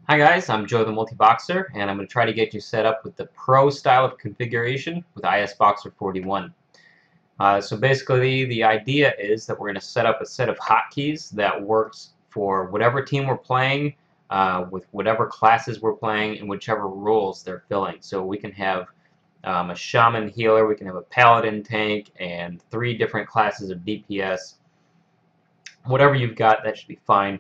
Hi guys, I'm Joe the Multi-Boxer, and I'm going to try to get you set up with the Pro style of configuration with ISBoxer 41. So basically the idea is that we're going to set up a set of hotkeys that works for whatever team we're playing, with whatever classes we're playing, and whichever roles they're filling. So we can have a shaman healer, we can have a paladin tank, and 3 different classes of DPS. Whatever you've got, that should be fine.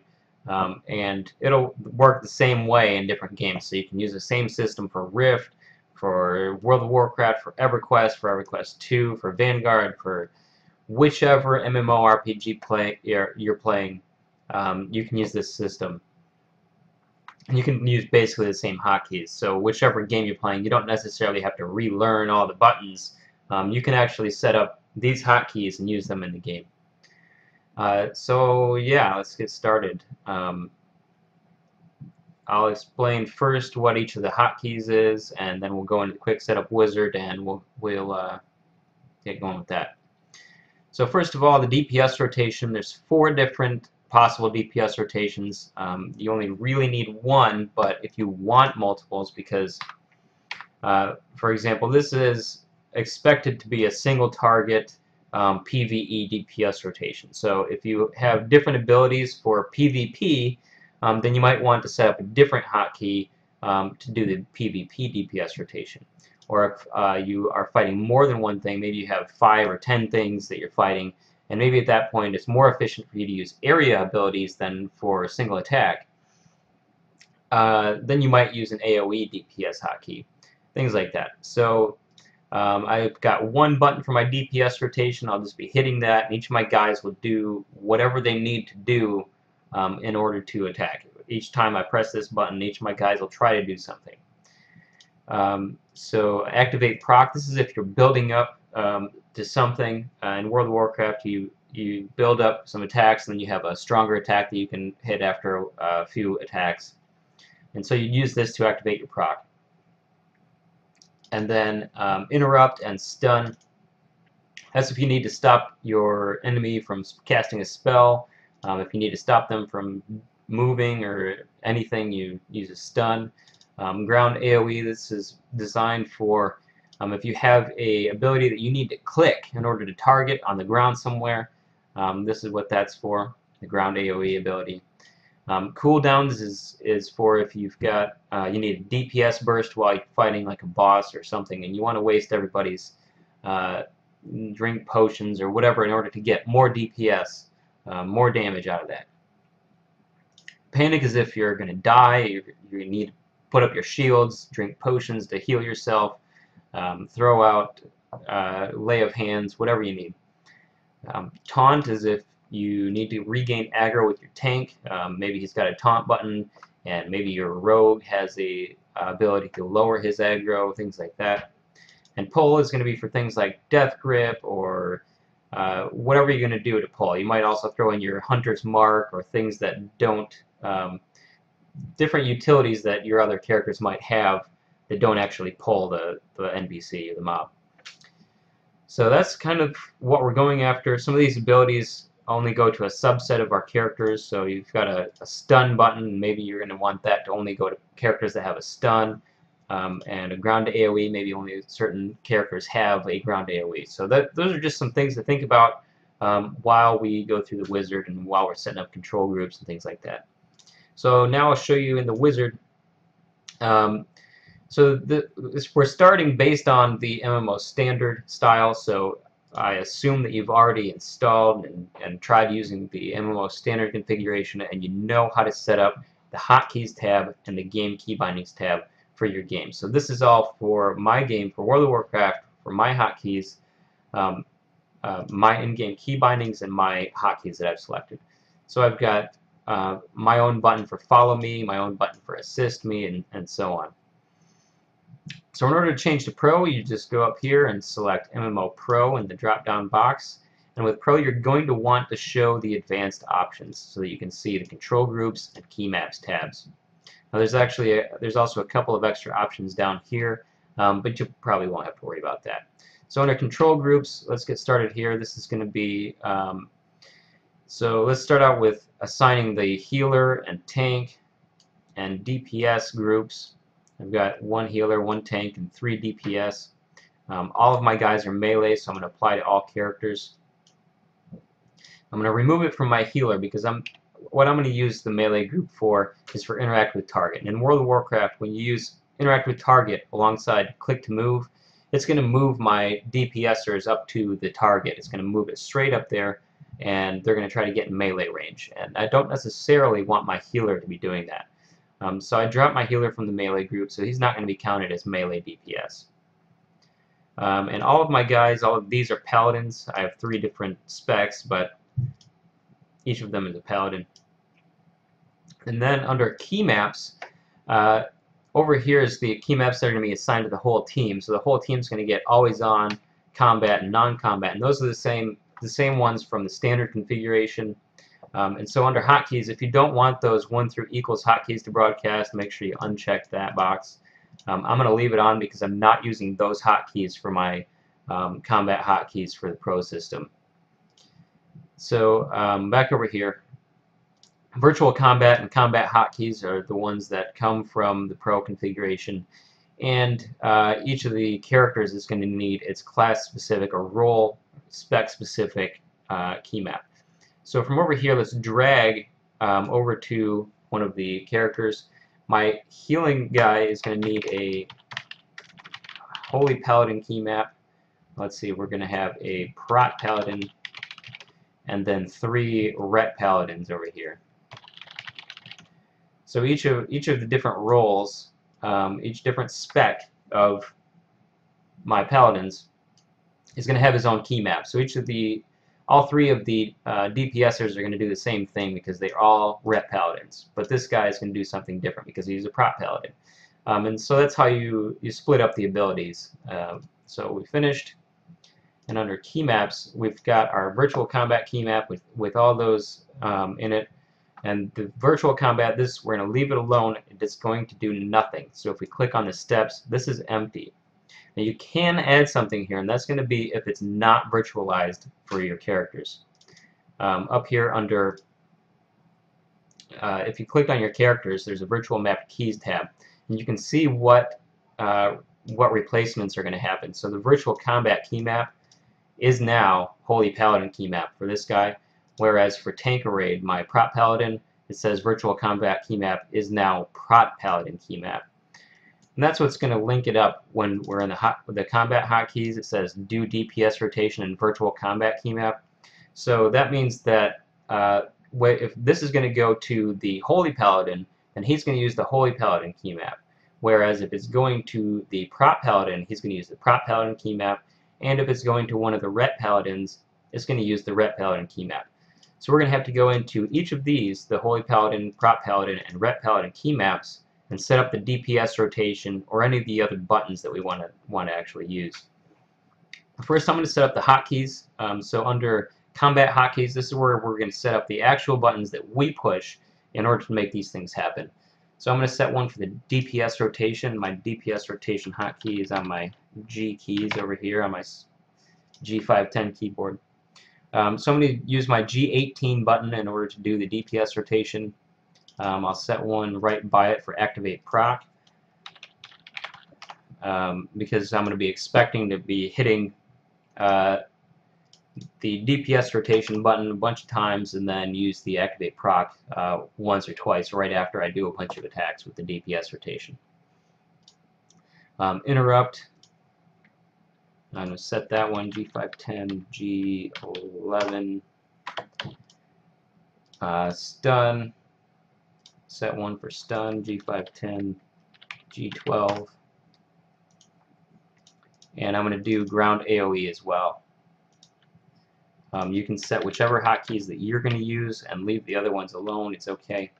And it'll work the same way in different games. So you can use the same system for Rift, for World of Warcraft, for EverQuest, for EverQuest 2, for Vanguard, for whichever MMORPG you're playing. You can use this system. And you can use basically the same hotkeys. So whichever game you're playing, you don't necessarily have to relearn all the buttons. You can actually set up these hotkeys and use them in the game. So yeah, let's get started. I'll explain first what each of the hotkeys is, and then we'll go into the quick setup wizard, and we'll get going with that. So first of all, the DPS rotation. There's 4 different possible DPS rotations. You only really need one, but if you want multiples, because for example, this is expected to be a single target PvE DPS rotation. So if you have different abilities for PvP, then you might want to set up a different hotkey to do the PvP DPS rotation. Or if you are fighting more than one thing, maybe you have 5 or 10 things that you're fighting, and maybe at that point it's more efficient for you to use area abilities than for a single attack, then you might use an AoE DPS hotkey. Things like that. So I've got one button for my DPS rotation. I'll just be hitting that, and each of my guys will do whatever they need to do in order to attack. Each time I press this button, each of my guys will try to do something. So activate proc. This is if you're building up to something. In World of Warcraft, you build up some attacks, and then you have a stronger attack that you can hit after a few attacks. And so you use this to activate your proc. And then interrupt and stun. That's if you need to stop your enemy from casting a spell. If you need to stop them from moving or anything, you use a stun. Ground AoE, this is designed for if you have a ability that you need to click in order to target on the ground somewhere. This is what that's for, the ground AoE ability. Cooldowns is for if you've got you need a DPS burst while you're fighting like a boss or something, and you want to waste everybody's drink potions or whatever in order to get more DPS, more damage out of that. Panic is if you're going to die, you need to put up your shields, drink potions to heal yourself, throw out lay of hands, whatever you need. Taunt is if you need to regain aggro with your tank. Maybe he's got a taunt button, and maybe your rogue has the ability to lower his aggro, things like that. And pull is going to be for things like death grip or whatever you're going to do to pull. You might also throw in your hunter's mark or things that don't, different utilities that your other characters might have that don't actually pull the NPC or the mob. So that's kind of what we're going after. Some of these abilities only go to a subset of our characters. So you've got a stun button. Maybe you're going to want that to only go to characters that have a stun. And a ground AoE, maybe only certain characters have a ground AoE. So those are just some things to think about while we go through the wizard and while we're setting up control groups and things like that. So now I'll show you in the wizard. So we're starting based on the MMO standard style, so I assume that you've already installed and tried using the MMO standard configuration, and you know how to set up the hotkeys tab and the game key bindings tab for your game. So this is all for my game, for World of Warcraft, for my hotkeys, my in-game key bindings, and my hotkeys that I've selected. So I've got my own button for follow me, my own button for assist me, and so on. So in order to change to Pro, you just go up here and select MMO Pro in the drop-down box. And with Pro, you're going to want to show the advanced options so that you can see the control groups and key maps tabs. Now there's also a couple of extra options down here, but you probably won't have to worry about that. So under control groups, let's get started here. This is going to be so let's start out with assigning the healer and tank and DPS groups. I've got 1 healer, 1 tank, and 3 DPS. All of my guys are melee, so I'm going to apply to all characters. I'm going to remove it from my healer because what I'm going to use the melee group for is for interact with target. And in World of Warcraft, when you use interact with target alongside click to move, it's going to move my DPSers up to the target. It's going to move it straight up there, and they're going to try to get in melee range. And I don't necessarily want my healer to be doing that. So I dropped my healer from the melee group, so he's not going to be counted as melee DPS. And all of my guys, all of these are paladins. I have 3 different specs, but each of them is a paladin. And then under key maps, over here is the key maps that are going to be assigned to the whole team. So the whole team is going to get always on, combat, and non-combat. And those are the same ones from the standard configuration. And so under hotkeys, if you don't want those 1 through equals hotkeys to broadcast, make sure you uncheck that box. I'm going to leave it on because I'm not using those hotkeys for my combat hotkeys for the Pro system. So back over here, virtual combat and combat hotkeys are the ones that come from the Pro configuration, and each of the characters is going to need its class-specific or role spec-specific key map. So from over here, let's drag over to one of the characters. My healing guy is going to need a Holy Paladin key map. Let's see, we're going to have a Prot Paladin, and then 3 Ret Paladins over here. So each of the different roles, each different spec of my Paladins is going to have his own key map. So all 3 of the DPSers are going to do the same thing because they're all Ret Paladins. But this guy is going to do something different because he's a Prot Paladin. And so that's how you split up the abilities. So we finished. And under key maps, we've got our virtual combat key map with all those in it. And the virtual combat, we're going to leave it alone. It's going to do nothing. So if we click on the steps, this is empty. Now you can add something here, and that's going to be if it's not virtualized for your characters. Up here under, if you click on your characters, there's a virtual map keys tab, and you can see what replacements are going to happen. So the virtual combat key map is now Holy Paladin key map for this guy, whereas for Tank Raid, my Prot Paladin, it says virtual combat key map is now Prot Paladin key map. And that's what's going to link it up when we're in the combat hotkeys. It says do DPS rotation and virtual combat key map. So that means that if this is going to go to the Holy Paladin, then he's going to use the Holy Paladin key map. Whereas if it's going to the Prot Paladin, he's going to use the Prot Paladin key map. And if it's going to one of the Ret Paladins, it's going to use the Ret Paladin key map. So we're going to have to go into each of these, the Holy Paladin, Prot Paladin, and Ret Paladin key maps, and set up the DPS rotation or any of the other buttons that we want to actually use. First, I'm going to set up the hotkeys. So under combat hotkeys, this is where we're going to set up the actual buttons that we push in order to make these things happen. So I'm going to set one for the DPS rotation. My DPS rotation hotkey is on my G keys over here on my G510 keyboard. So I'm going to use my G18 button in order to do the DPS rotation. I'll set one right by it for activate proc because I'm going to be expecting to be hitting the DPS rotation button a bunch of times and then use the activate proc once or twice right after I do a bunch of attacks with the DPS rotation. Interrupt. I'm going to set that one G510, G11. Stun. Set one for stun, G510, G12. And I'm going to do ground AoE as well. You can set whichever hotkeys that you're going to use and leave the other ones alone. It's okay.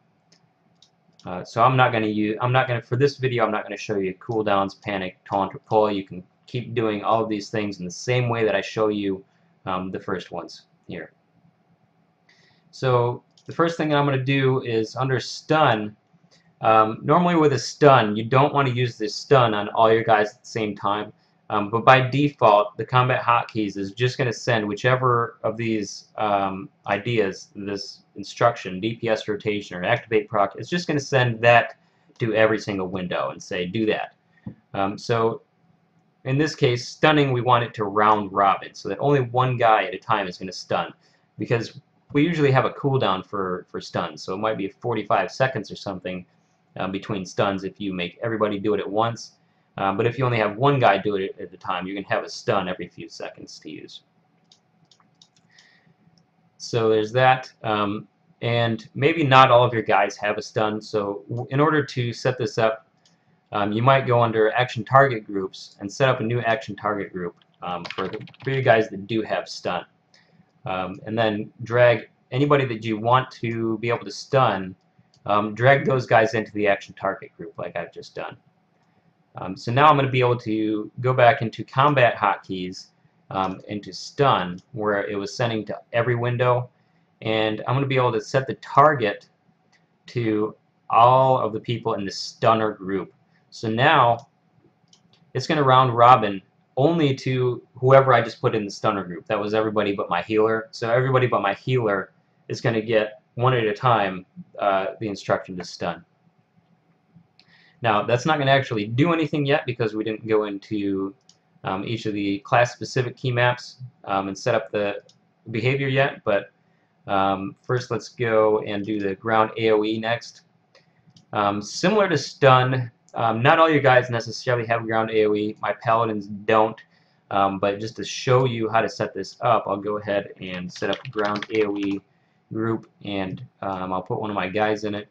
So I'm not going to for this video, I'm not going to show you cooldowns, panic, taunt, or pull. You can keep doing all of these things in the same way that I show you the first ones here. So the first thing I'm going to do is under stun. Normally with a stun, you don't want to use this stun on all your guys at the same time. But by default, the combat hotkeys is just going to send whichever of these ideas, this instruction, DPS rotation or activate proc, it's just going to send that do every single window and say do that. So in this case, stunning, we want it to round robin, so that only one guy at a time is going to stun, because we usually have a cooldown for stuns, so it might be 45 seconds or something between stuns if you make everybody do it at once. But if you only have one guy do it at a time, you can have a stun every few seconds to use. So there's that. And maybe not all of your guys have a stun, so in order to set this up, you might go under action target groups and set up a new action target group for your guys that do have stun. And then drag anybody that you want to be able to stun, drag those guys into the action target group like I've just done. So now I'm going to be able to go back into combat hotkeys, into stun, where it was sending to every window, and I'm going to be able to set the target to all of the people in the stunner group. So now it's going to round robin only to whoever I just put in the stunner group. That was everybody but my healer. So everybody but my healer is going to get one at a time the instruction to stun. Now that's not going to actually do anything yet because we didn't go into each of the class-specific key maps and set up the behavior yet. But first, let's go and do the ground AoE next. Similar to stun. Not all your guys necessarily have ground AoE. My paladins don't, but just to show you how to set this up, I'll go ahead and set up a ground AoE group, and I'll put one of my guys in it.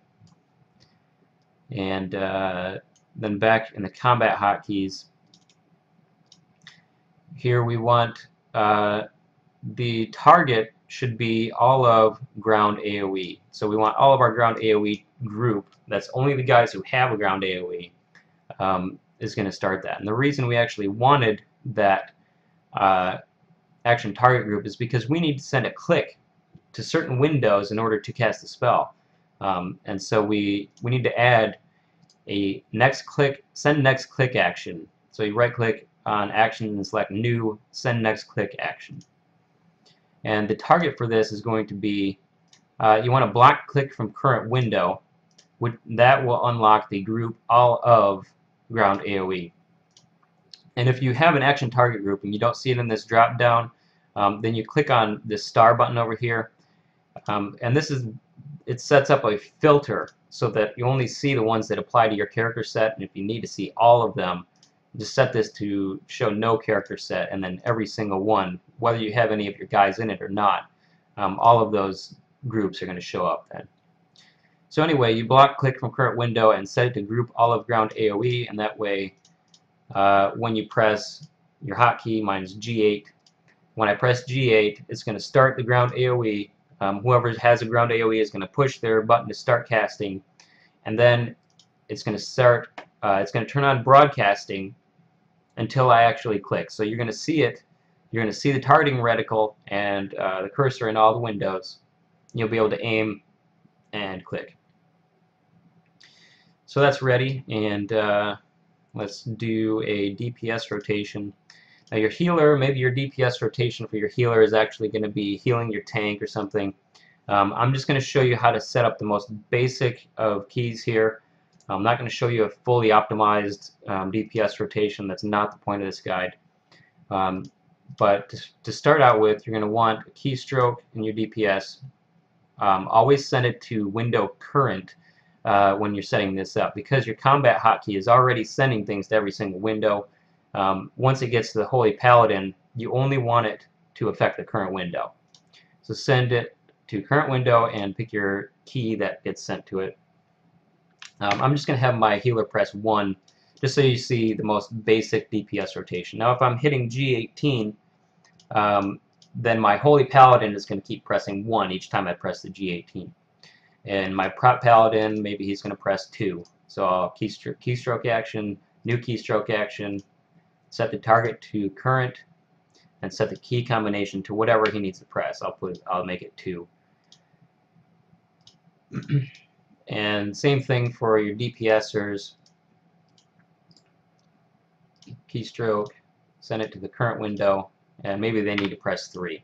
And then back in the combat hotkeys, here we want the target should be all of ground AoE. So we want all of our ground AoE group, that's only the guys who have a ground AoE, is going to start that. And the reason we actually wanted that action target group is because we need to send a click to certain windows in order to cast the spell. And so we need to add a next click, send next click action. So you right click on action and select new, send next click action. And the target for this is going to be, you want to block click from current window. That will unlock the group all of ground AoE. And if you have an action target group and you don't see it in this drop down, then you click on this star button over here, and it sets up a filter so that you only see the ones that apply to your character set, and if you need to see all of them, just set this to show no character set, and then every single one, whether you have any of your guys in it or not, all of those groups are going to show up then. So anyway, you block click from current window and set it to group all of ground AoE, and that way when you press your hotkey, mine's G8, when I press G8, it's going to start the ground AoE. Whoever has a ground AoE is going to push their button to start casting, and then it's going to start, it's going to turn on broadcasting until I actually click. So you're going to see it, you're going to see the targeting reticle and the cursor in all the windows. You'll be able to aim and click. So that's ready, and let's do a DPS rotation. Now your healer, maybe your DPS rotation for your healer is actually going to be healing your tank or something. I'm just going to show you how to set up the most basic of keys here. I'm not going to show you a fully optimized DPS rotation. That's not the point of this guide. But to start out with, you're going to want a keystroke in your DPS. Always send it to window current when you're setting this up, because your combat hotkey is already sending things to every single window. Once it gets to the Holy Paladin, you only want it to affect the current window. So send it to current window and pick your key that gets sent to it. I'm just going to have my healer press 1 just so you see the most basic DPS rotation. Now if I'm hitting G18, then my Holy Paladin is going to keep pressing 1 each time I press the G18. And my Prop Paladin, maybe he's going to press 2. So I'll keystroke action, new keystroke action, set the target to current, and set the key combination to whatever he needs to press. I'll make it 2. And same thing for your DPSers. Keystroke, send it to the current window, and maybe they need to press 3.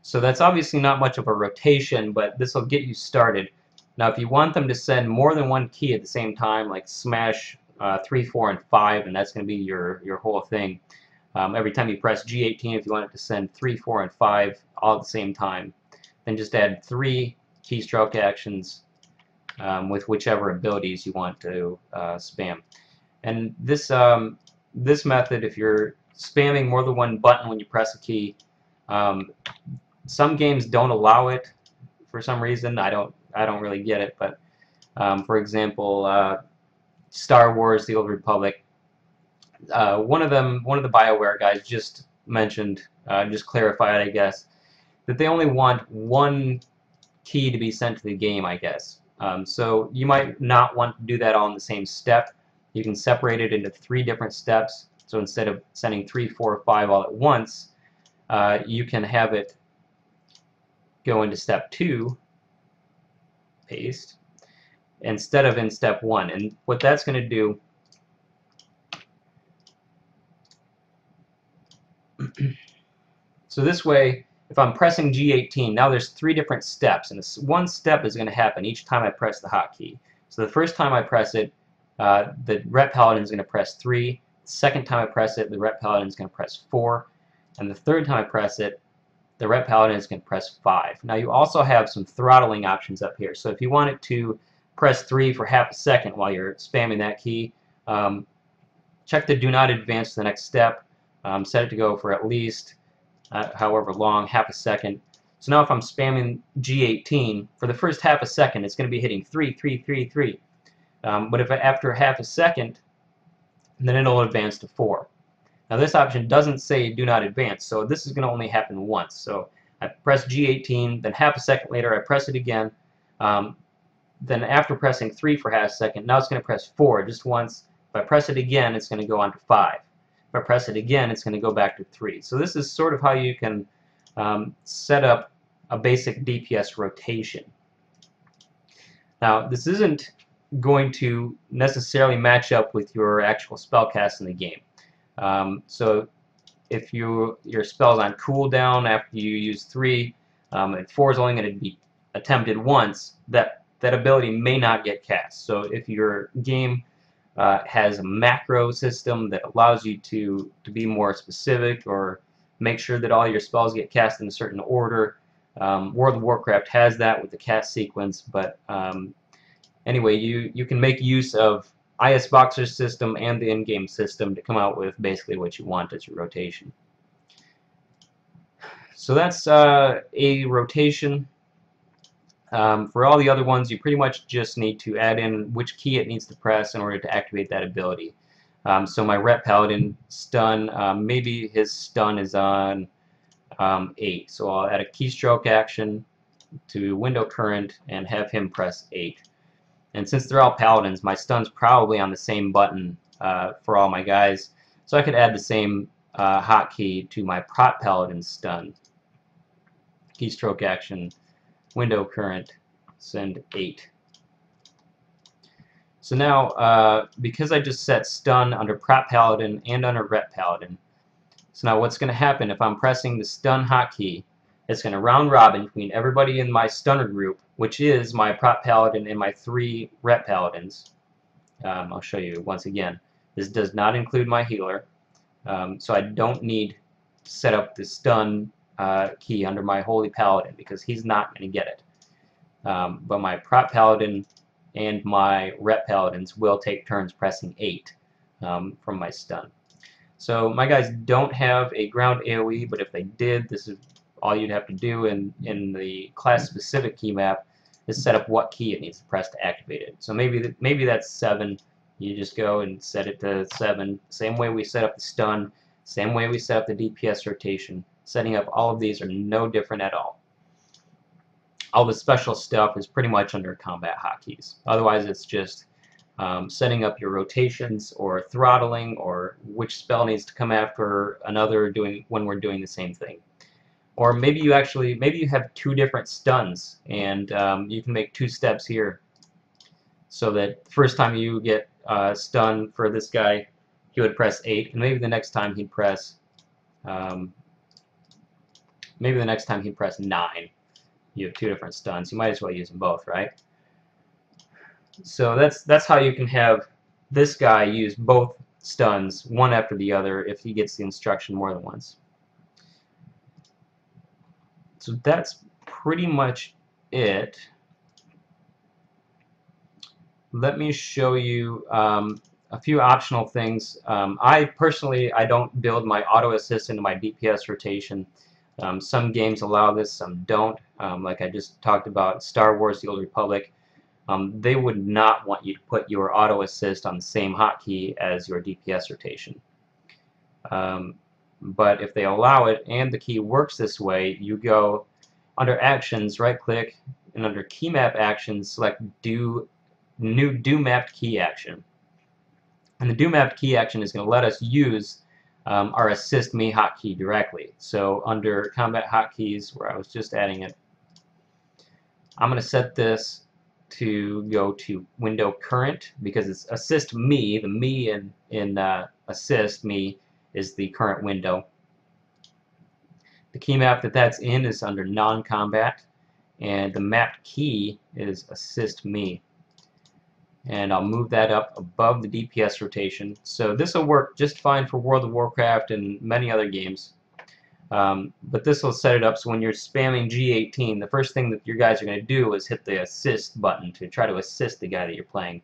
So that's obviously not much of a rotation, but this will get you started. Now, if you want them to send more than one key at the same time, like smash 3, 4, and 5, and that's going to be your whole thing. Every time you press G18, if you want it to send 3, 4, and 5 all at the same time, then just add 3 keystroke actions with whichever abilities you want to spam. And this this method, if you're spamming more than one button when you press a key, some games don't allow it for some reason. I don't really get it, but for example, Star Wars: The Old Republic. One of the BioWare guys just mentioned, just clarified, I guess, that they only want one key to be sent to the game, I guess. So you might not want to do that all in the same step. You can separate it into 3 different steps. So instead of sending 3, 4, 5 all at once, you can have it go into step 2, paste, instead of in step 1. And what that's going to do, so this way, if I'm pressing G18, now there's 3 different steps, and one step is going to happen each time I press the hotkey. So the first time I press it, the Ret Paladin is going to press 3. The second time I press it, the Ret Paladin is going to press 4. And the third time I press it, the Ret Paladin is going to press 5. Now you also have some throttling options up here. So if you want it to press 3 for half a second while you're spamming that key, check the Do Not Advance to the next step. Set it to go for at least however long, half a second. So now if I'm spamming G18, for the first half a second, it's going to be hitting 3, 3, 3, 3. But if after half a second, then it'll advance to 4. Now this option doesn't say do not advance, so this is going to only happen once. So I press G18, then half a second later I press it again. Then after pressing 3 for half a second, now it's going to press 4 just once. If I press it again, it's going to go on to 5. If I press it again, it's going to go back to 3. So this is sort of how you can set up a basic DPS rotation. Now this isn't going to necessarily match up with your actual spell cast in the game. So if your spell's on cooldown after you use 3, and 4 is only going to be attempted once, that ability may not get cast. So if your game has a macro system that allows you to be more specific or make sure that all your spells get cast in a certain order, World of Warcraft has that with the cast sequence, but anyway, you can make use of ISBoxer's system and the in-game system to come out with basically what you want as your rotation. So that's a rotation. For all the other ones, you pretty much just need to add in which key it needs to press in order to activate that ability. So my Ret Paladin stun, maybe his stun is on 8. So I'll add a keystroke action to window current and have him press 8. And since they're all paladins, my stun's probably on the same button for all my guys. So I could add the same hotkey to my prot paladin stun. Keystroke action, window current, send 8. So now, because I just set stun under prot paladin and under Ret Paladin, so now what's going to happen if I'm pressing the stun hotkey, it's going to round robin between everybody in my stunner group, which is my prot paladin and my 3 Ret Paladins. I'll show you once again. This does not include my healer, so I don't need to set up the stun key under my Holy Paladin because he's not going to get it. But my prot paladin and my Ret Paladins will take turns pressing 8 from my stun. So my guys don't have a ground AoE, but if they did, this is all you'd have to do in the class-specific key map is set up what key it needs to press to activate it. So maybe that's 7. You just go and set it to 7. Same way we set up the stun, same way we set up the DPS rotation. Setting up all of these are no different at all. All the special stuff is pretty much under combat hotkeys. Otherwise, it's just setting up your rotations or throttling or which spell needs to come after another when we're doing the same thing. Or maybe you have 2 different stuns and you can make 2 steps here so that the first time you get stun for this guy, he would press 8, and maybe the next time he'd press 9. You have 2 different stuns. You might as well use them both, right? So that's how you can have this guy use both stuns, one after the other, if he gets the instruction more than once. So that's pretty much it. Let me show you a few optional things. I personally don't build my auto assist into my DPS rotation. Some games allow this, some don't. Like I just talked about Star Wars: The Old Republic. They would not want you to put your auto assist on the same hotkey as your DPS rotation. But if they allow it and the key works this way, you go under Actions, right click, and under Key Map Actions, select Do Mapped Key Action. And the Do Mapped Key Action is going to let us use our Assist Me hotkey directly. So under Combat Hotkeys, where I was just adding it, I'm going to set this to go to Window Current because it's Assist Me. The Me in Assist Me is the current window. The key map that's in is under Non-Combat, and the mapped key is Assist Me. And I'll move that up above the DPS rotation. So this will work just fine for World of Warcraft and many other games. But this will set it up so when you're spamming G18, the first thing that your guys are going to do is hit the assist button to try to assist the guy that you're playing.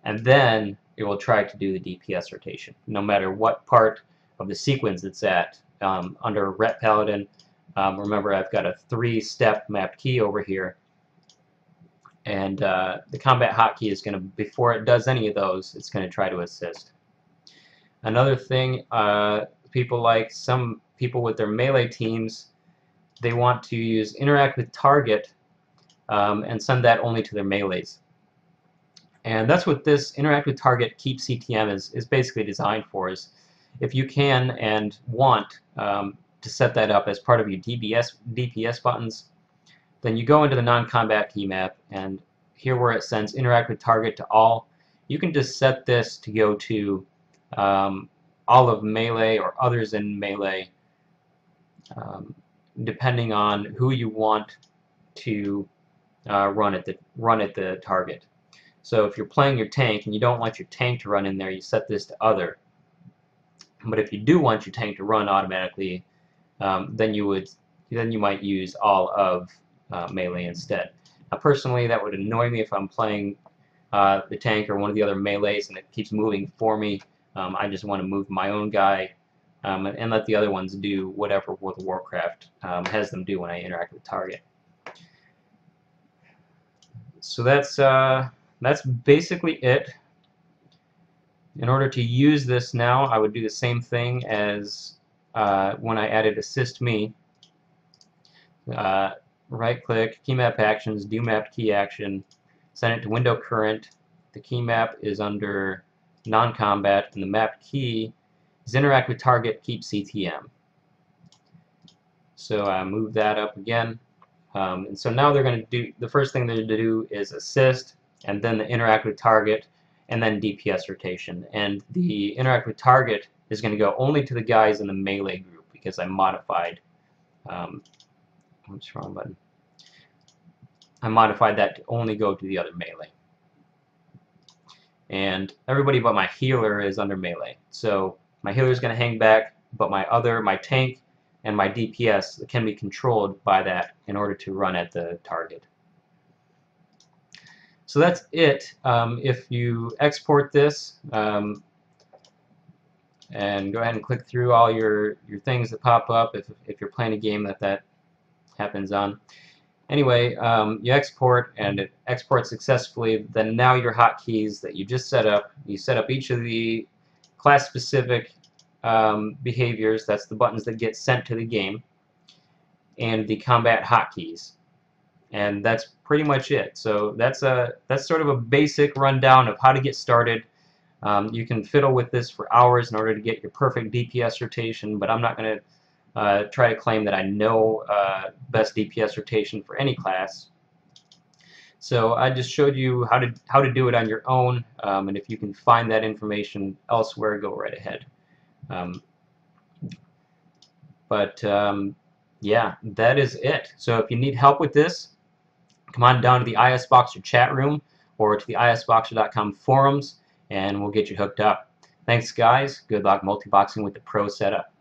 And then it will try to do the DPS rotation, no matter what part of the sequence it's at. Under Ret Paladin, remember I've got a 3-step mapped key over here. And the combat hotkey is going to, before it does any of those, it's going to try to assist. Another thing, some people with their melee teams, they want to use Interact with Target and send that only to their melees. And that's what this Interact with Target Keep CTM is basically designed for. Is if you can and want to set that up as part of your DPS buttons, then you go into the non-combat key map, and here where it sends Interact with Target to all, you can just set this to go to all of melee or others in melee, depending on who you want to run at the target. So if you're playing your tank and you don't want your tank to run in there, you set this to other. But if you do want your tank to run automatically, then you might use all of melee instead. Now personally, that would annoy me if I'm playing the tank or one of the other melees and it keeps moving for me. I just want to move my own guy and let the other ones do whatever World of Warcraft has them do when I interact with target. So that's basically it. In order to use this now, I would do the same thing as when I added Assist Me. Right-click, Key Map Actions, Do Mapped Key Action, send it to Window Current. The key map is under Non-Combat, and the mapped key is Interact with Target, Keep CTM. So I move that up again. And so now they're going to do, the first thing they're going to do is Assist, and then the Interact with Target, and then DPS rotation. And the Interact with Target is going to go only to the guys in the melee group because I modified oops, wrong button. I modified that to only go to the other melee. And everybody but my healer is under melee. So my healer is going to hang back, but my tank and my DPS can be controlled by that in order to run at the target. So that's it. If you export this and go ahead and click through all your things that pop up if you're playing a game that happens on. Anyway, you export and it exports successfully. Then now your hotkeys that you just set up, you set up each of the class-specific behaviors. That's the buttons that get sent to the game, and the combat hotkeys. And that's pretty much it. So that's sort of a basic rundown of how to get started. You can fiddle with this for hours in order to get your perfect DPS rotation, but I'm not going to try to claim that I know best DPS rotation for any class. So I just showed you how to do it on your own, and if you can find that information elsewhere, go right ahead. Yeah, that is it. So if you need help with this, come on down to the ISBoxer chat room. or to the ISBoxer.com forums, and we'll get you hooked up. Thanks, guys. Good luck multi-boxing with the pro setup.